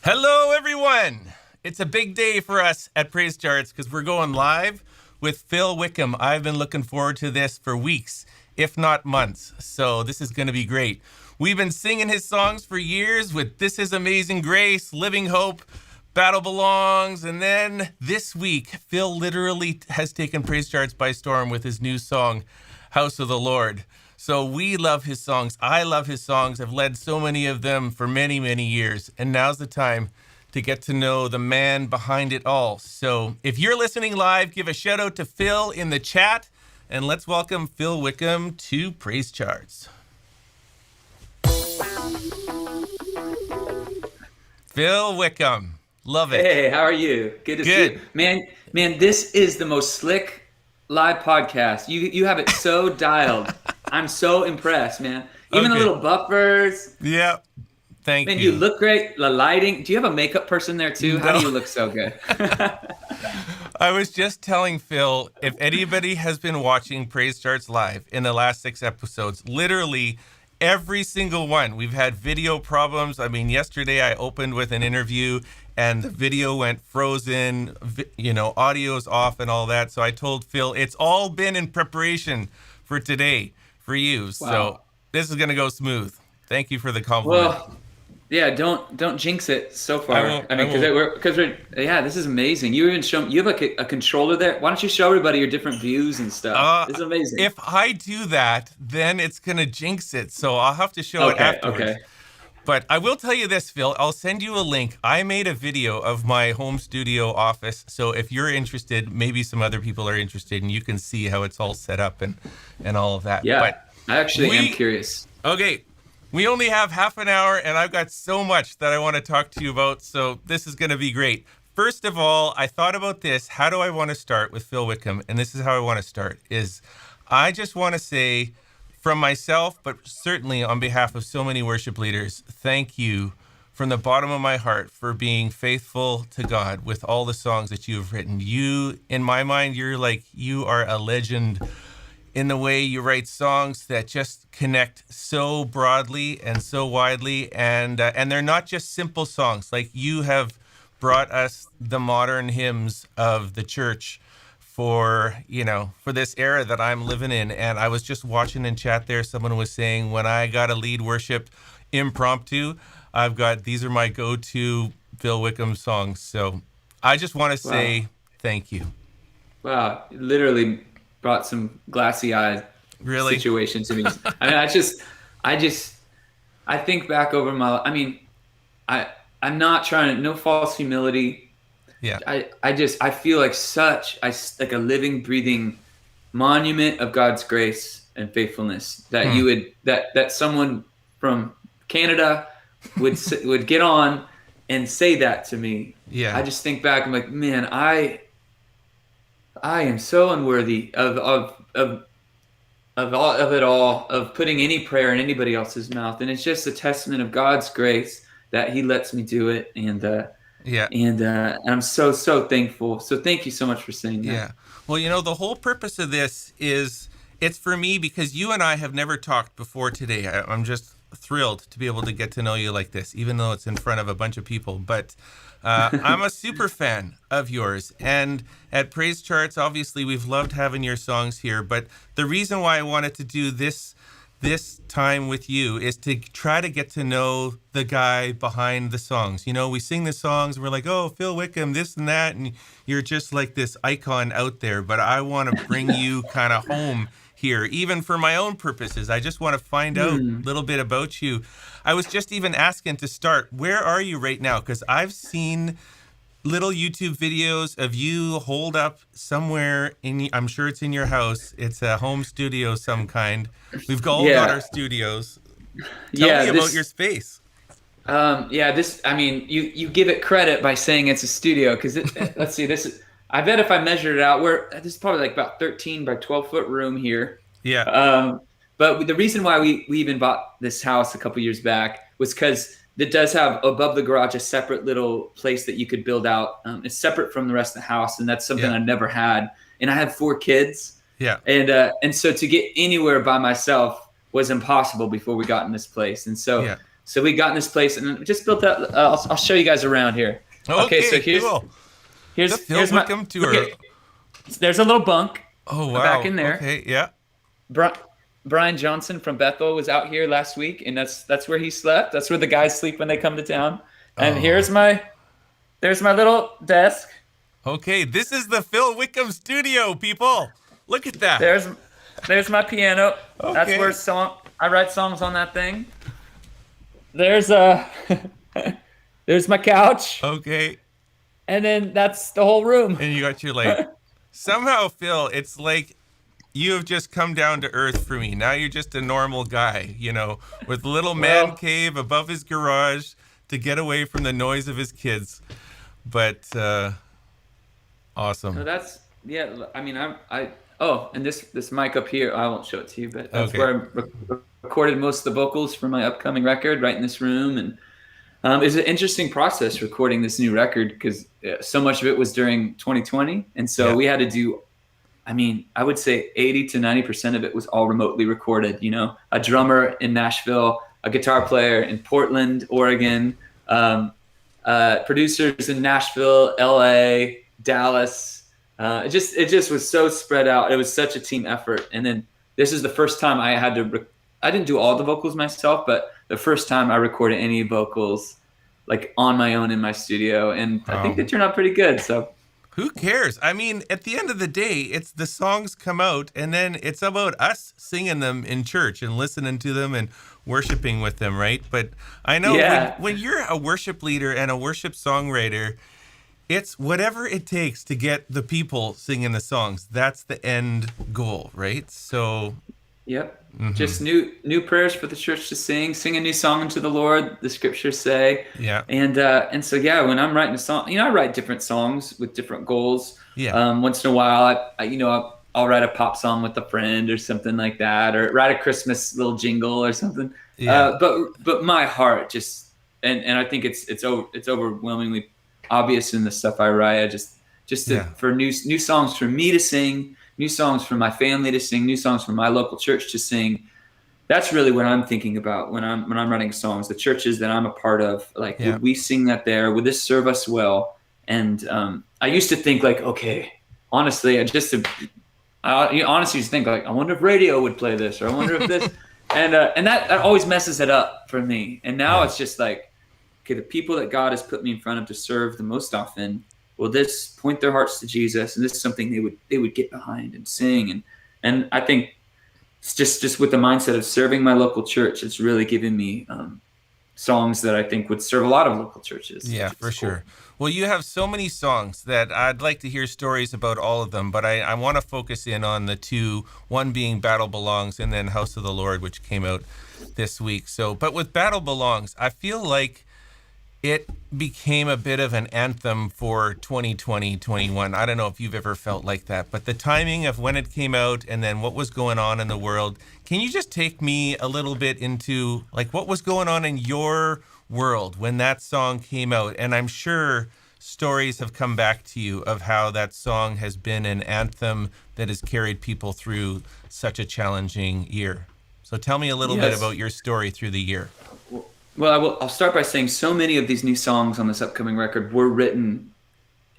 Hello, everyone. It's a big day for us at PraiseCharts because we're going live with Phil Wickham. I've been looking forward to this for weeks, if not months. So this is going to be great. We've been singing his songs for years with This Is Amazing Grace, Living Hope, Battle Belongs. And then this week, Phil literally has taken PraiseCharts by storm with his new song, House of the Lord. So we love his songs. I love his songs. I've led so many of them for many, many years. And now's the time to get to know the man behind it all. So if you're listening live, give a shout out to Phil in the chat. And let's welcome Phil Wickham to PraiseCharts. Phil Wickham. Love it. Hey, how are you? Good to see you. Man, this is the most slick live podcast. You have it so dialed. I'm so impressed, man. Even the little buffers. Yeah. Thank you. Man, you look great. The lighting. Do you have a makeup person there too? No. How do you look so good? I was just telling Phil, if anybody has been watching PraiseCharts live in the last 6 episodes, literally every single one, we've had video problems. I mean, yesterday I opened with an interview and the video went frozen, audio's off and all that. So I told Phil, it's all been in preparation for today for you. Wow. So this is going to go smooth. Thank you for the compliment. Well, yeah, don't jinx it so far. I mean, because this is amazing. You even you have like a controller there. Why don't you show everybody your different views and stuff? This is amazing. If I do that, then it's going to jinx it. So I'll have to show it afterwards. Okay. But I will tell you this, Phil, I'll send you a link. I made a video of my home studio office. So if you're interested, maybe some other people are interested and you can see how it's all set up and all of that. Yeah, but I actually am curious. Okay. We only have half an hour and I've got so much that I want to talk to you about. So this is going to be great. First of all, I thought about this. How do I want to start with Phil Wickham? And this is how I want to start is I just want to say from myself, but certainly on behalf of so many worship leaders, thank you from the bottom of my heart for being faithful to God with all the songs that you have written. You, in my mind, you are a legend in the way you write songs that just connect so broadly and so widely. And they're not just simple songs. Like you have brought us the modern hymns of the church for this era that I'm living in. And I was just watching in chat there, someone was saying, when I got to lead worship impromptu, these are my go-to Phil Wickham songs. So I just want to say thank you. Wow, literally brought some glassy eye situation to me. I mean, I think back over my, I'm not trying to, no false humility. Yeah. I feel like like a living, breathing monument of God's grace and faithfulness that that someone from Canada would get on and say that to me. Yeah. I just think back, I'm like, man, I am so unworthy of it all, of putting any prayer in anybody else's mouth. And it's just a testament of God's grace that he lets me do it. And I'm so thankful. So thank you so much for saying that. Yeah. Well, the whole purpose of this is it's for me because you and I have never talked before today. I'm just thrilled to be able to get to know you like this, even though it's in front of a bunch of people. But I'm a super fan of yours. And at PraiseCharts, obviously, we've loved having your songs here. But the reason why I wanted to do this time with you is to try to get to know the guy behind the songs. We sing the songs and we're like, oh, Phil Wickham, this and that. And you're just like this icon out there. But I want to bring you kind of home here, even for my own purposes. I just want to find out a little bit about you. I was just even asking to start, where are you right now? Because I've seen little YouTube videos of you holed up somewhere I'm sure it's in your house. It's a home studio of some kind. We've all got our studios. Tell me about your space. You give it credit by saying it's a studio because let's see, I bet if I measured it out, this is probably like about 13 by 12 foot room here. Yeah. But the reason why we even bought this house a couple years back was because it does have above the garage a separate little place that you could build out. It's separate from the rest of the house, and that's something I never had. And I had 4 kids. Yeah. And so to get anywhere by myself was impossible before we got in this place. And so So we got in this place and just built that. I'll show you guys around here. Okay, so cool. The Phil Wickham tour. Okay, there's a little bunk. Oh, wow. Back in there. Okay, yeah. Brian Johnson from Bethel was out here last week, and that's where he slept. That's where the guys sleep when they come to town. And there's my little desk. Okay, this is the Phil Wickham studio, people. Look at that. There's my piano. Okay. That's where I write songs on that thing. There's there's my couch. Okay. And then that's the whole room. And you got your somehow, Phil, it's like you have just come down to earth for me. Now you're just a normal guy, with a little man cave above his garage to get away from the noise of his kids. But awesome. So I mean, and this mic up here, I won't show it to you, but that's where I recorded most of the vocals for my upcoming record, right in this room. And it's an interesting process recording this new record because so much of it was during 2020. And so we had to do, I would say 80 to 90% of it was all remotely recorded. A drummer in Nashville, a guitar player in Portland, Oregon, producers in Nashville, LA, Dallas. It just was so spread out. It was such a team effort. And then this is the first time I had to, I didn't do all the vocals myself, but the first time I recorded any vocals on my own in my studio. And I think they turned out pretty good. So who cares? At the end of the day, it's the songs come out and then it's about us singing them in church and listening to them and worshiping with them, right? But I know when you're a worship leader and a worship songwriter, it's whatever it takes to get the people singing the songs. That's the end goal, right? So yep. Mm-hmm. Just new prayers for the church to sing a new song unto the Lord, the scriptures say. Yeah. And so when I'm writing a song, I write different songs with different goals. Yeah. Once in a while, I'll write a pop song with a friend or something like that, or write a Christmas little jingle or something. Yeah. But my heart just, and I think it's overwhelmingly obvious in the stuff I write. For new songs for me to sing, new songs for my family to sing, new songs for my local church to sing. That's really what I'm thinking about when I'm writing songs. The churches that I'm a part of, would we sing that there? Would this serve us well? And I used to think honestly, honestly think I wonder if radio would play this, or I wonder if this, and that always messes it up for me. And now it's just the people that God has put me in front of to serve the most often, will this point their hearts to Jesus, and this is something they would get behind and sing. And I think it's just with the mindset of serving my local church, it's really given me songs that I think would serve a lot of local churches. Yeah, for sure. Well, you have so many songs that I'd like to hear stories about all of them, but I want to focus in on the two, one being Battle Belongs and then House of the Lord, which came out this week. But with Battle Belongs, I feel like it became a bit of an anthem for 2020-21. I don't know if you've ever felt like that, but the timing of when it came out and then what was going on in the world, can you just take me a little bit into what was going on in your world when that song came out? And I'm sure stories have come back to you of how that song has been an anthem that has carried people through such a challenging year. So tell me a little bit about your story through the year. Well, I'll start by saying so many of these new songs on this upcoming record were written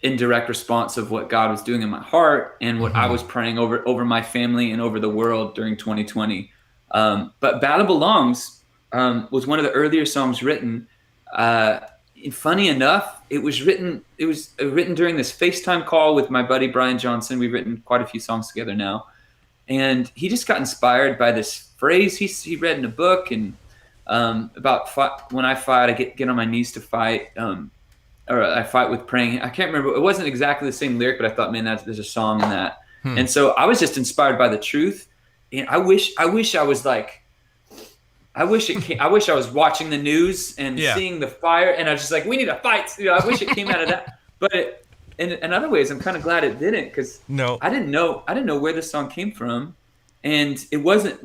in direct response of what God was doing in my heart and what I was praying over my family and over the world during 2020. But Battle Belongs was one of the earlier songs written. Funny enough, it was written during this FaceTime call with my buddy Brian Johnson. We've written quite a few songs together now. And he just got inspired by this phrase he read in a book, and about when I fight, I get on my knees to fight, or I fight with praying. I can't remember. It wasn't exactly the same lyric, but I thought, man, there's a song in that. And so I was just inspired by the truth. And I wish I was I wish I was watching the news and seeing the fire, and I was just we need a fight. I wish it came out of that. But in other ways, I'm kind of glad it didn't, because I didn't know where this song came from. And it wasn't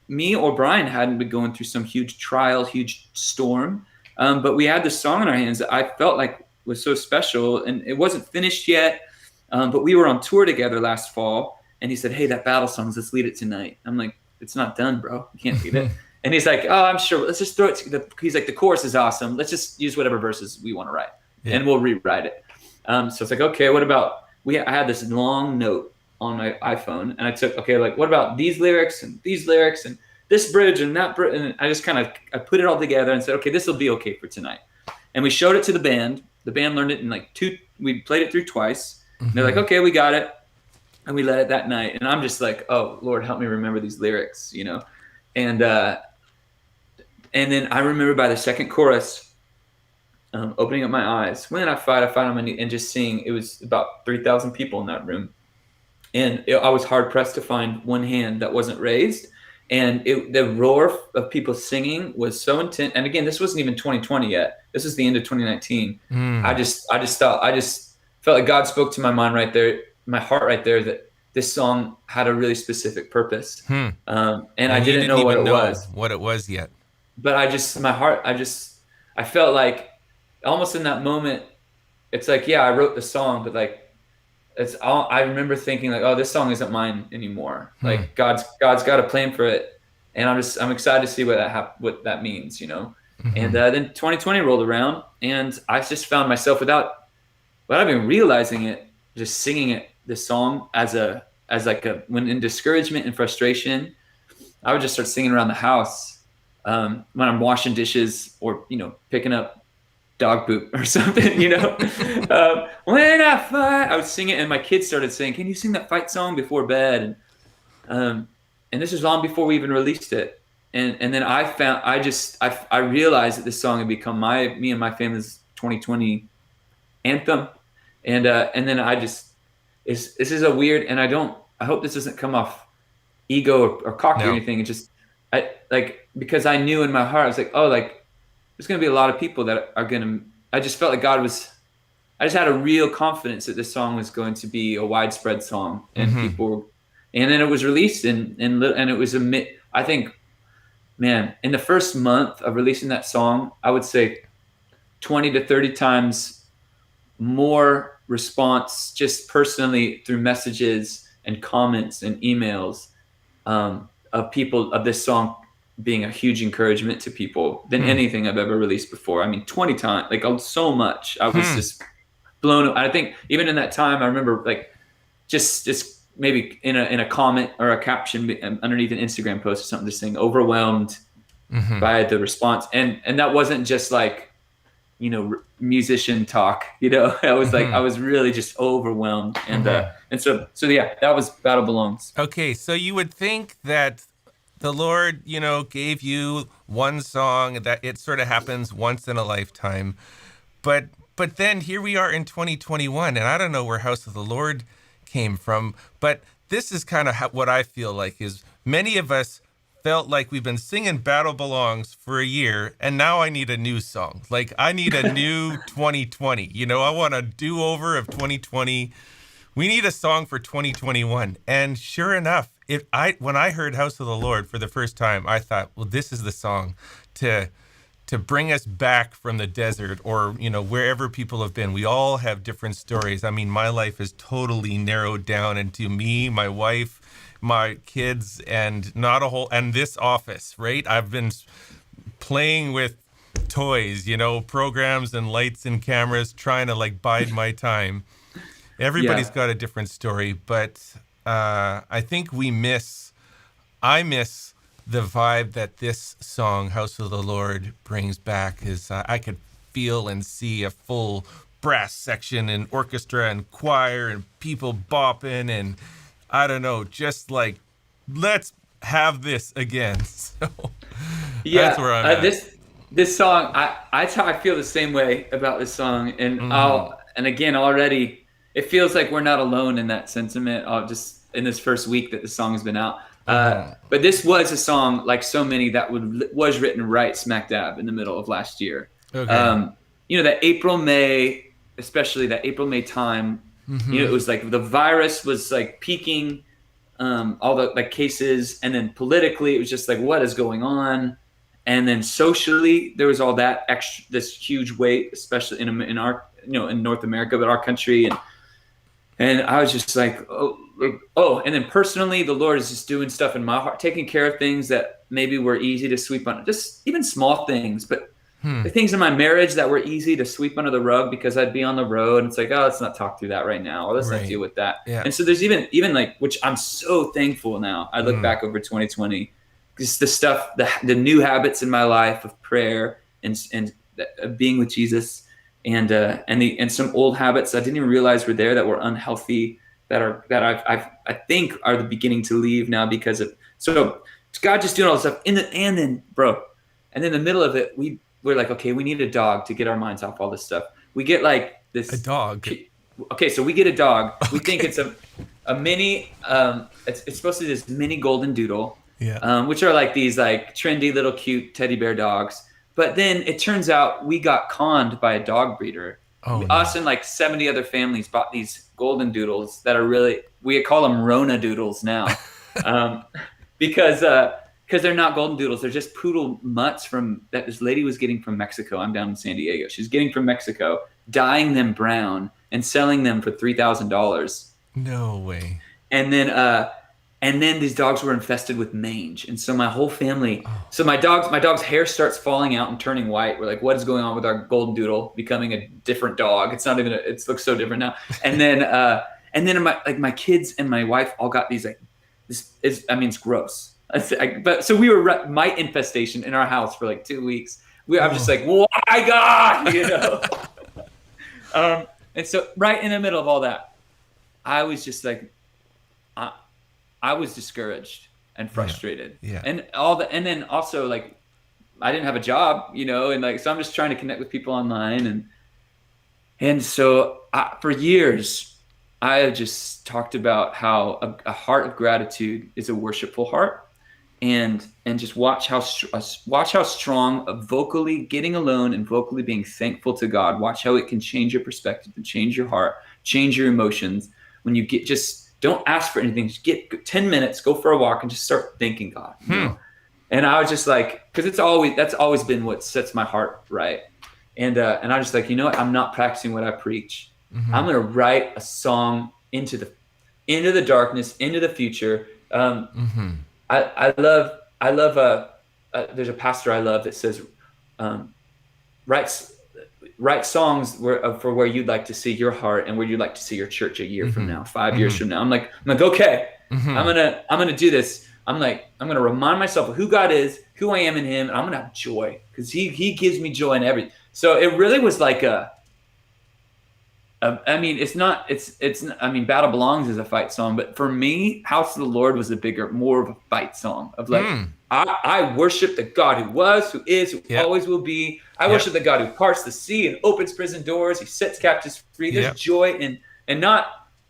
me or Brian hadn't been going through some huge trial, huge storm, but we had this song in our hands that I felt like was so special, and it wasn't finished yet. But we were on tour together last fall, and he said, "Hey, that battle song, let's lead it tonight." I'm like, "It's not done, bro. You can't lead it." And he's like, oh, I'm sure. Let's just throw it. He's like, the chorus is awesome. Let's just use whatever verses we want to write, and we'll rewrite it. So it's like, okay, what about I had this long note on my iPhone, and I took, okay, like, what about these lyrics and this bridge and that bridge? And I just I put it all together and said, okay, this will be okay for tonight. And we showed it to the band. The band learned it in like we played it through twice. And they're like, okay, we got it. And we led it that night. And I'm just like, oh, Lord, help me remember these lyrics, you know? And then I remember by the second chorus, opening up my eyes. When I fight on my knee, and just seeing, it was about 3,000 people in that room. And I was hard pressed to find one hand that wasn't raised. And the roar of people singing was so intense. And again, this wasn't even 2020 yet. This is the end of 2019. I just felt like God spoke to my mind right there, my heart right there, that this song had a really specific purpose. And I didn't know what it was yet. But I felt like almost in that moment, it's like, yeah, I wrote the song, but like, I remember thinking like, oh, this song isn't mine anymore. Like God's got a plan for it. And I'm excited to see what that means, you know? And then 2020 rolled around, and I just found myself without even realizing it, just singing this song when in discouragement and frustration, I would just start singing around the house, when I'm washing dishes or, you know, picking up dog poop or something, you know. When I fight, I would sing it, and my kids started saying, can you sing that fight song before bed? And this was long before we even released it. And then I realized that this song had become me and my family's 2020 anthem. And then this is a weird, and I hope this doesn't come off ego or cocky or anything. It just, because I knew in my heart, I was like, oh, like, there's going to be a lot of people that are going to, I just felt like I just had a real confidence that this song was going to be a widespread song, and and then it was released, and it was I think, man, in the first month of releasing that song, I would say 20 to 30 times more response just personally through messages and comments and emails of people of this song being a huge encouragement to people than anything I've ever released before. I mean, 20 times, like so much. I was just blown. I think even in that time, I remember like just maybe in a comment or a caption underneath an Instagram post or something, just saying overwhelmed by the response. And that wasn't just like, you know, musician talk, you know. I was like, I was really just overwhelmed. And so yeah, that was Battle Belongs. Okay. So you would think that the Lord, you know, gave you one song, that it sort of happens once in a lifetime. But then here we are in 2021, and I don't know where House of the Lord came from, but this is kind of what I feel like is many of us felt like we've been singing Battle Belongs for a year, and now I need a new song. Like, I need a new 2020. You know, I want a do-over of 2020. We need a song for 2021. And sure enough, when I heard House of the Lord for the first time, I thought, well, this is the song to bring us back from the desert, or, you know, wherever people have been. We all have different stories. I mean, my life is totally narrowed down into me, my wife, my kids, and this office, right? I've been playing with toys, you know, programs and lights and cameras, trying to like bide my time. Everybody's got a different story, but I think I miss the vibe that this song, House of the Lord, brings back. Is I could feel and see a full brass section and orchestra and choir and people bopping, and I don't know, just like, let's have this again. So that's where I'm at. This song, I feel the same way about this song, and again, already it feels like we're not alone in that sentiment. Just in this first week that the song has been out. But this was a song, like so many, that was written right smack dab in the middle of last year. Okay. You know, that April, May, especially that April, May time, you know, it was like the virus was like peaking, all the like cases. And then politically, it was just like, what is going on? And then socially, there was all that this huge weight, especially in our, you know, in North America, but our country. And I was just like, oh, and then personally, the Lord is just doing stuff in my heart, taking care of things that maybe were easy to sweep on, just even small things, but the things in my marriage that were easy to sweep under the rug because I'd be on the road and it's like, oh, let's not talk through that right now, or let's not deal with that. Yeah. And so there's even like, which I'm so thankful now. I look back over 2020, because the stuff, the new habits in my life of prayer and being with Jesus, and some old habits I didn't even realize were there that were unhealthy, that I think are the beginning to leave now because of, so God just doing all this stuff and then in the middle of it, we're like, okay, we need a dog to get our minds off all this stuff. We get like this. A dog. Okay, so we get a dog. Okay. We think it's a mini. It's supposed to be this mini golden doodle. Yeah. Which are like these like trendy little cute teddy bear dogs. But then it turns out we got conned by a dog breeder. Us and like 70 other families bought these golden doodles that are really, we call them Rona doodles now, because they're not golden doodles. They're just poodle mutts that this lady was getting from Mexico. I'm down in San Diego. She's getting from Mexico, dyeing them brown and selling them for $3,000. No way. And then these dogs were infested with mange. And so my whole family, so my dog's hair starts falling out and turning white. We're like, what is going on with our golden doodle becoming a different dog? It's not even, it looks so different now. And then my kids and my wife all got these, like, it's gross. But so we were mite infestation in our house for like 2 weeks. I'm just like, why God, and so right in the middle of all that, I was just like, I was discouraged and frustrated, and then also like, I didn't have a job, and like, so I'm just trying to connect with people online, and so for years, I have just talked about how a heart of gratitude is a worshipful heart. And just watch how strong vocally getting alone and vocally being thankful to God. Watch how it can change your perspective and change your heart, change your emotions. When you don't ask for anything. Just get 10 minutes, go for a walk, and just start thanking God. And I was just like, because that's always been what sets my heart right. And I was just like, what? I'm not practicing what I preach. I'm gonna write a song into the darkness, into the future. I love there's a pastor I love that says, write songs for where you'd like to see your heart and where you'd like to see your church a year from now, 5 years from now. I'm like, okay, I'm gonna do this. I'm gonna remind myself of who God is, who I am in Him, and I'm gonna have joy because He gives me joy in everything. So it really was like Battle Belongs is a fight song, but for me, House of the Lord was more of a fight song of like, I worship the God who was, who is, who always will be. I worship the God who parts the sea and opens prison doors. He sets captives free. There's joy and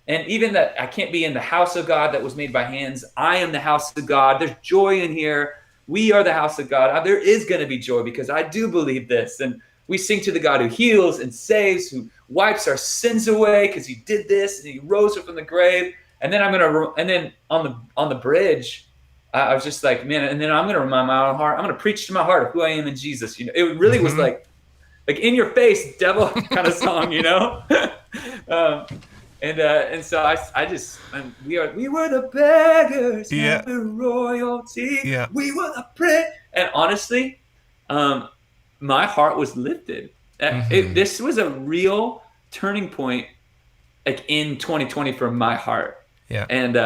even that I can't be in the house of God that was made by hands. I am the house of God. There's joy in here. We are the house of God. There is going to be joy because I do believe this. And we sing to the God who heals and saves, who wipes our sins away because He did this and He rose up from the grave. And then on the bridge, I was just like, man. And then I'm gonna remind my own heart. I'm gonna preach to my heart of who I am in Jesus. It really was like in your face, devil kind of song. And so we were the beggars, not the royalty. Yeah. We were the prince. And honestly, my heart was lifted. This was a real turning point, like in 2020 for my heart. Yeah. And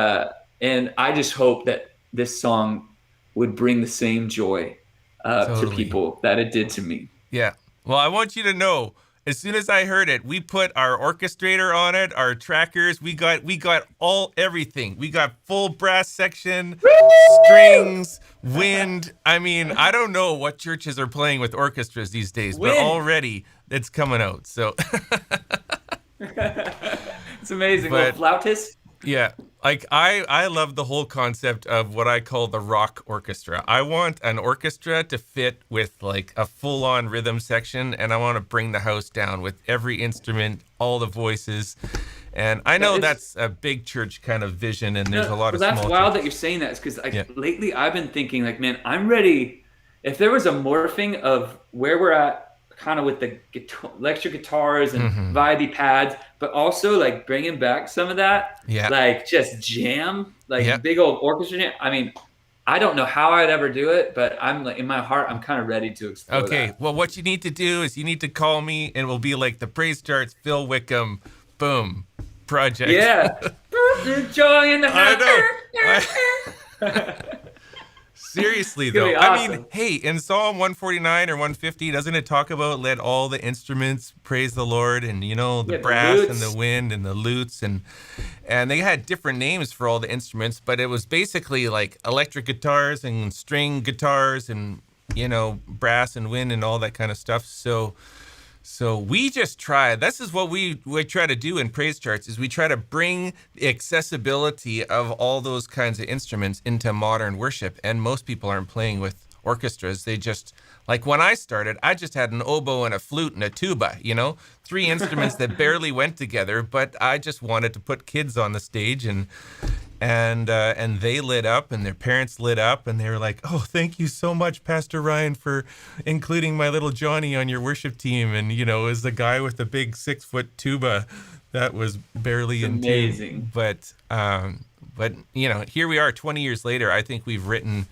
I just hope that this song would bring the same joy to people that it did to me. Yeah. Well, I want you to know, as soon as I heard it, we put our orchestrator on it, our trackers. We got everything. We got full brass section, strings, wind. I mean, I don't know what churches are playing with orchestras these days, but already it's coming out. So it's amazing. But, flautist. Yeah. Like I love the whole concept of what I call the rock orchestra. I want an orchestra to fit with like a full-on rhythm section, and I want to bring the house down with every instrument, all the voices. And I know that's a big church kind of vision, and there's a lot of small that's wild that you're saying that, because lately I've been thinking like, man, I'm ready. If there was a morphing of where we're at, kind of with the electric guitars and Mm-hmm. vibey pads, but also like bringing back some of that, Yeah. like just jam, like Yeah. big old orchestra jam. I mean, I don't know how I'd ever do it, but I'm like in my heart, I'm kind of ready to explore Okay. that. Well, what you need to do is you need to call me, and we'll be like the PraiseCharts, Phil Wickham, boom, project. Yeah, joy in the I know. house. Seriously, It's gonna though. be I mean, awesome. hey, in Psalm 149 or 150, doesn't it talk about let all the instruments praise the Lord, and you know, the Yeah, the brass and the lutes. wind and the lutes, and they had different names for all the instruments, but it was basically like electric guitars and string guitars and you know, brass and wind and all that kind of stuff. So we just try. This is what we try to do in PraiseCharts is we try to bring the accessibility of all those kinds of instruments into modern worship. And most people aren't playing with orchestras. They just, like when I started, I just had an oboe and a flute and a tuba, you know, 3 instruments that barely went together. But I just wanted to put kids on the stage, and they lit up, and their parents lit up, and they were like, "Oh, thank you so much, Pastor Ryan, for including my little Johnny on your worship team." And you know, as the guy with the big 6-foot tuba that was barely It's in amazing. tune. But you know, here we are, 20 years later. I think we've written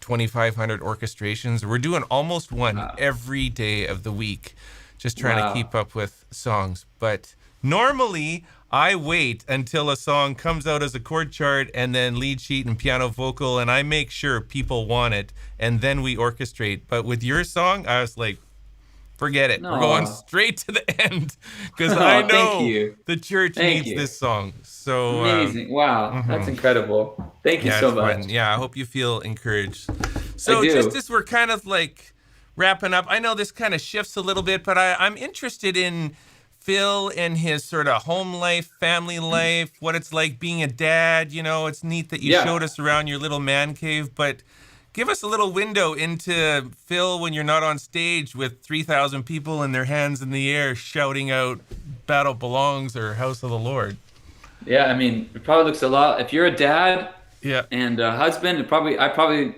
2,500 orchestrations. We're doing almost one Wow. every day of the week, just trying Wow. to keep up with songs. But normally, I wait until a song comes out as a chord chart and then lead sheet and piano vocal, and I make sure people want it, and then we orchestrate. But with your song, I was like, forget it. We're going No. straight to the end because Oh, I thank know you. the church Thank needs you. this song. So Amazing. Wow. That's incredible. Thank you yeah, so it's much. fun. Yeah, I hope you feel encouraged. So do. just as we're kind of like wrapping up, I know this kind of shifts a little bit, but I'm interested in Phil and his sort of home life, family life, what it's like being a dad. You know, it's neat that you Yeah. showed us around your little man cave, but give us a little window into Phil when you're not on stage with 3,000 people and their hands in the air shouting out "Battle Belongs" or "House of the Lord." Yeah, I mean, it probably looks a lot. If you're a dad Yeah, and a husband, it probably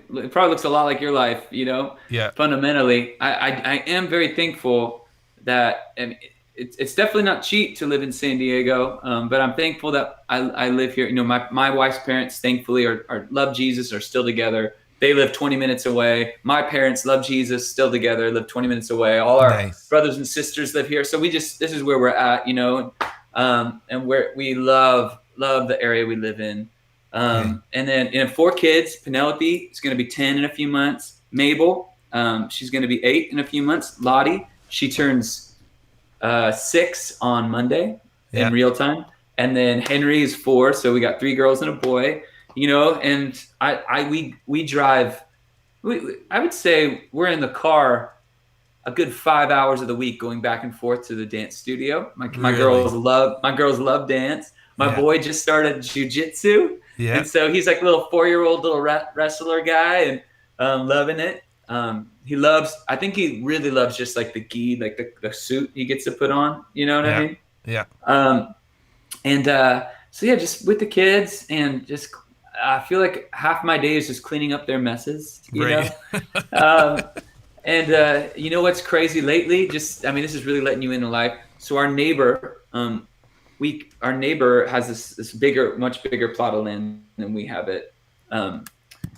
looks a lot like your life. You know, yeah, fundamentally, I am very thankful that, and it's definitely not cheap to live in San Diego. But I'm thankful that I live here. You know, my wife's parents, thankfully, are love Jesus, are still together. They live 20 minutes away. My parents love Jesus, still together, live 20 minutes away. All our nice. brothers and sisters live here. So this is where we're at, you know, and where we love the area we live in. And then 4 kids. Penelope is going to be 10 in a few months. Mabel, she's going to be 8 in a few months. Lottie, she turns 6 on Monday in real time. And then Henry is 4. So we got 3 girls and a boy, you know, and we drive, I would say we're in the car a good 5 hours of the week going back and forth to the dance studio. My Really? girls love dance. My boy just started jujitsu. Yeah. And so he's like a little 4-year-old little wrestler guy and loving it. I think he really loves just like the gi, like the suit he gets to put on, you know what I mean? Yeah. So yeah, just with the kids and just, I feel like half my day is just cleaning up their messes, you Right. know? And you know what's crazy lately? This is really letting you into life. So our neighbor, our neighbor has this much bigger plot of land than we have it. Let's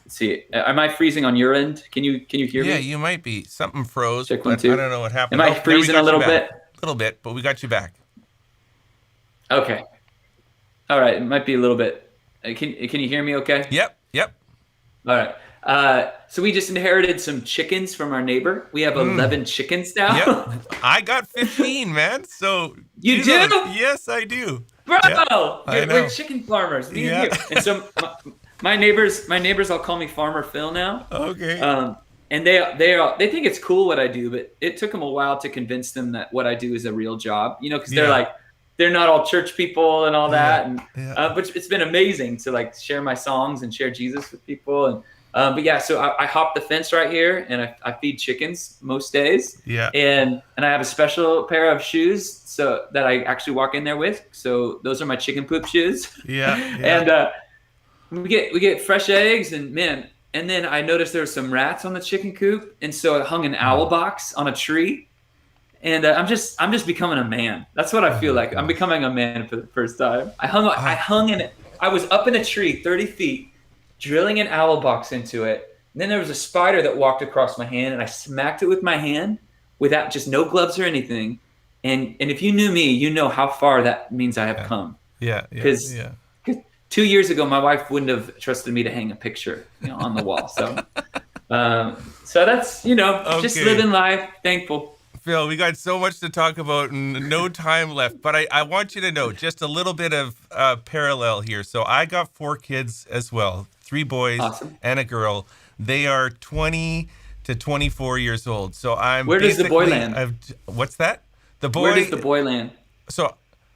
see, am I freezing on your end? Can you hear me? Yeah, you might be. Something froze, Check but 1 2. I don't know what happened. Am I Oh, there we freezing got a you little back. bit? A little bit, but we got you back. Okay. All right. It might be a little bit. Can you hear me? Okay. Yep. All right. So we just inherited some chickens from our neighbor. We have 11 chickens now. Yep. I got 15, man. So You do do? those. Yes, I do. Bro, Yeah, I know. we're chicken farmers. Me and you. And so my neighbors all call me Farmer Phil now. Okay. And they think it's cool what I do, but it took them a while to convince them that what I do is a real job. You know, because they're like, they're not all church people and all that. And but it's been amazing to like share my songs and share Jesus with people. And but yeah, so I hop the fence right here and I feed chickens most days. Yeah. And I have a special pair of shoes so that I actually walk in there with. So those are my chicken poop shoes. Yeah. And we get fresh eggs and man. And then I noticed there were some rats on the chicken coop, and so I hung an owl box on a tree. And I'm just becoming a man. That's what I feel like. I'm becoming a man for the first time. I was up in a tree 30 feet, drilling an owl box into it. And then there was a spider that walked across my hand, and I smacked it with my hand without just no gloves or anything. And if you knew me, you know how far that means I have come. Yeah. Because 2 years ago, my wife wouldn't have trusted me to hang a picture, on the wall. So, so that's, just living life, thankful. Phil, we got so much to talk about and no time left, but I want you to know just a little bit of parallel here. So I got 4 kids as well, 3 boys and a girl. They are 20 to 24 years old. So Where does the boy land? What's that? Where does the boy land? So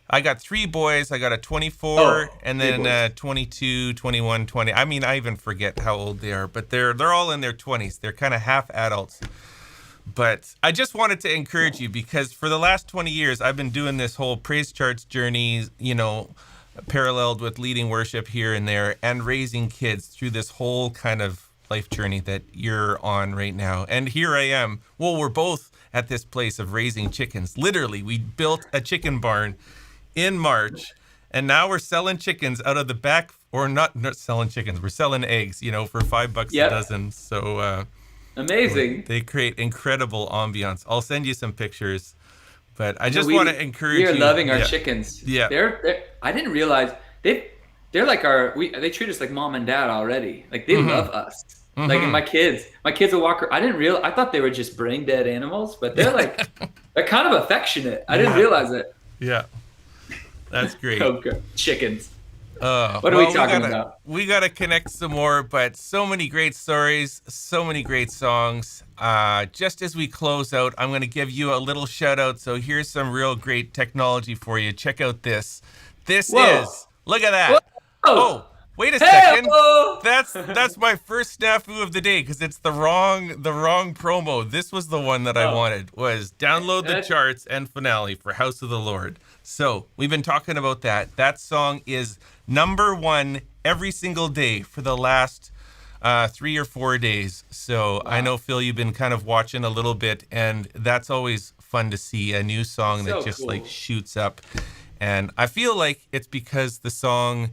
I got 3 boys. I got a 24 and then 22, 21, 20. I mean, I even forget how old they are, but they're all in their 20s. They're kind of half adults. But I just wanted to encourage you because for the last 20 years, I've been doing this whole PraiseCharts journey, paralleled with leading worship here and there and raising kids through this whole kind of life journey that you're on right now. And here I am. Well, we're both at this place of raising chickens. Literally, we built a chicken barn in March, and now we're selling chickens out of the back, or not selling chickens. We're selling eggs, for $5 a dozen. So, amazing. They create incredible ambiance. I'll send you some pictures, but I just want to encourage you. We are loving our chickens. Yeah. I didn't realize they're like they treat us like mom and dad already. Like they love us. Mm-hmm. Like, and my kids will walk. I thought they were just brain dead animals, but they're like, they're kind of affectionate. I didn't realize it. Yeah. That's great. Okay. Chickens. What are we talking about? We got to connect some more, but so many great stories, so many great songs. Just as we close out, I'm going to give you a little shout out. So here's some real great technology for you. Check out this. This is, look at that. Whoa. Oh, wait a second. That's my first snafu of the day because it's the wrong promo. This was the one that I wanted, was download the charts and finale for House of the Lord. So we've been talking about that. That song is #1 every single day for the last 3 or 4 days. So I know, Phil, you've been kind of watching a little bit, and that's always fun to see a new song that just like shoots up. And I feel like it's because the song,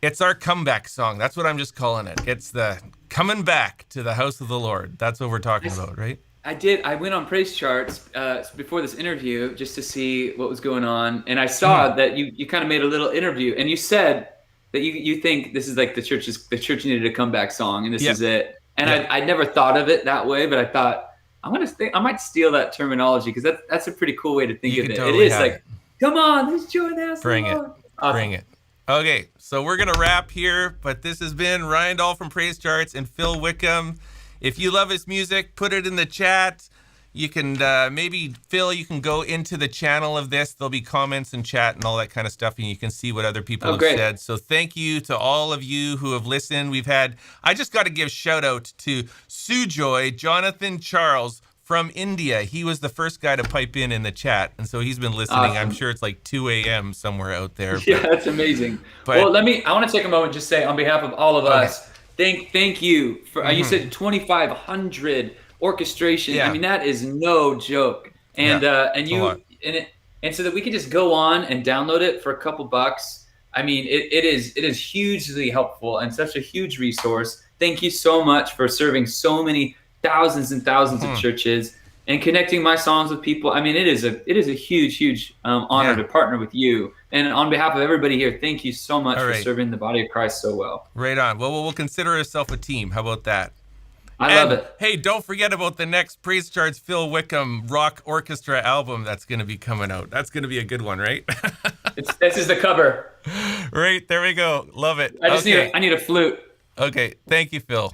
it's our comeback song. That's what I'm just calling it. It's the coming back to the house of the Lord. That's what we're talking about, right? I did. I went on PraiseCharts before this interview just to see what was going on, and I saw that you kind of made a little interview, and you said that you think this is like the church needed a comeback song, and this is it. And I never thought of it that way, but I thought I might steal that terminology because that's a pretty cool way to think of it. Totally it is like, come on, let's join us. Bring it. Awesome. Bring it. Okay, so we're gonna wrap here, but this has been Ryan Dahl from PraiseCharts and Phil Wickham. If you love his music, put it in the chat. You can maybe, Phil, you can go into the channel of this. There'll be comments and chat and all that kind of stuff, and you can see what other people have said. So thank you to all of you who have listened. I just got to give shout out to Sujoy Jonathan Charles from India. He was the first guy to pipe in the chat, and so he's been listening. Awesome. I'm sure it's like 2 a.m. somewhere out there. Yeah, that's amazing. Well, I want to take a moment to say on behalf of all of us, thank you for you said 2,500 orchestration. I mean, that is no joke. And and so that we can just go on and download it for a couple bucks. I mean, it is hugely helpful and such a huge resource. Thank you so much for serving so many thousands and thousands of churches and connecting my songs with people. I mean, it is a huge honor to partner with you. And on behalf of everybody here, thank you so much for serving the body of Christ so well. Right on. Well, we'll consider ourselves a team. How about that? I love it. Hey, don't forget about the next PraiseCharts Phil Wickham rock orchestra album that's going to be coming out. That's going to be a good one, right? This is the cover. Right, there we go. Love it. I need a flute. Okay, thank you, Phil.